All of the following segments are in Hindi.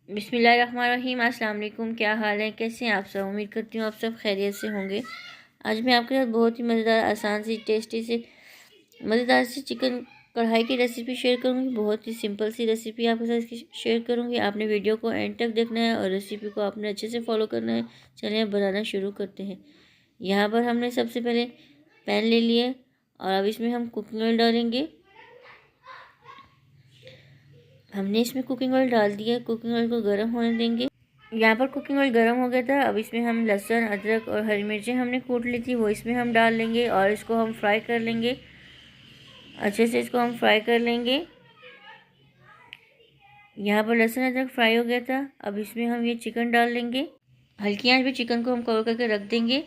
बिस्मिल्लाहिर्रहमानिर्रहीम। अस्सलाम वालेकुम। क्या हाल है, कैसे हैं आप सब? उम्मीद करती हूँ आप सब खैरियत से होंगे। आज मैं आपके साथ बहुत ही मज़ेदार, आसान सी, टेस्टी से, मज़ेदार सी चिकन कढ़ाई की रेसिपी शेयर करूँगी। बहुत ही सिंपल सी रेसिपी आपके साथ इसकी शेयर करूँगी। आपने वीडियो को एंड तक देखना है और रेसिपी को आपने अच्छे से फॉलो करना है। चलिए अब बनाना शुरू करते हैं। यहाँ पर हमने सबसे पहले पैन ले लिया और अब इसमें हम कुकिंग ऑयल डालेंगे। हमने इसमें कुकिंग ऑयल डाल दिया। कुकिंग ऑयल को गर्म होने देंगे। यहाँ पर कुकिंग ऑयल गर्म हो गया था। अब इसमें हम लहसुन, अदरक और हरी मिर्चें हमने कूट ली थी, वो इसमें हम डाल लेंगे और इसको हम फ्राई कर लेंगे। अच्छे से इसको हम फ्राई कर लेंगे। यहाँ पर लहसुन अदरक फ्राई हो गया था। अब इसमें हम ये चिकन डाल लेंगे। हल्की आंच पे चिकन को हम कवर करके रख देंगे।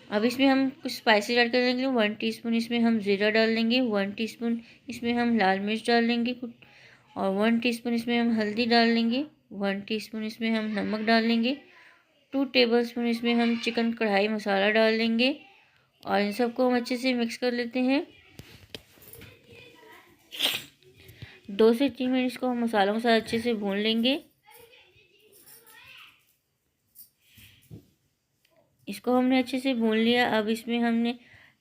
अब इसमें हम कुछ स्पाइसेस ऐड कर लेंगे। 1 टीस्पून इसमें हम ज़ीरा डाल लेंगे। 1 टीस्पून इसमें हम लाल मिर्च डाल लेंगे और 1 टीस्पून इसमें हम हल्दी डाल लेंगे। 1 टीस्पून इसमें हम नमक डाल लेंगे। 2 टेबलस्पून इसमें हम चिकन कढ़ाई मसाला डाल लेंगे और इन सबको हम अच्छे से मिक्स कर लेते हैं। 2 से 3 मिनट इसको हम मसालों के साथ अच्छे से भून लेंगे। इसको हमने अच्छे से भून लिया। अब इसमें हमने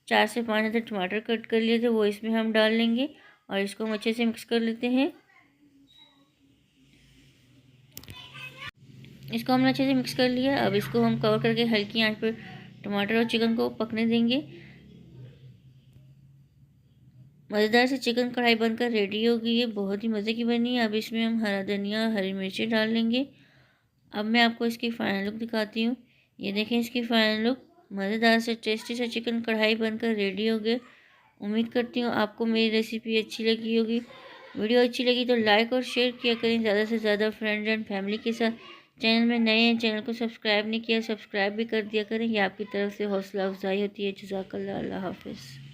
4 से 5 अदर टमाटर कट कर लिए थे, वो इसमें हम डाल लेंगे और इसको हम अच्छे से मिक्स कर लेते हैं। इसको हमने अच्छे से मिक्स कर लिया। अब इसको हम कवर करके हल्की आंच पर टमाटर और चिकन को पकने देंगे। मज़ेदार से चिकन कढ़ाई बनकर रेडी हो गई है। बहुत ही मज़े की बनी है। अब इसमें हम हरा धनिया और हरी मिर्ची डाल लेंगे। अब मैं आपको इसकी फ़ाइनल लुक दिखाती हूँ। ये देखें इसकी फ़ाइनल लुक। मज़ेदार से टेस्टी से चिकन कढ़ाई बनकर रेडी हो गए। उम्मीद करती हूँ आपको मेरी रेसिपी अच्छी लगी होगी। वीडियो अच्छी लगी तो लाइक और शेयर किया करें ज़्यादा से ज़्यादा फ्रेंड्स एंड फैमिली के साथ। चैनल में नए हैं, चैनल को सब्सक्राइब नहीं किया, सब्सक्राइब भी कर दिया करें। ये आपकी तरफ से हौसला अफजाई होती है। जज़ाकल्लाह। अल्लाह हाफ़िज़।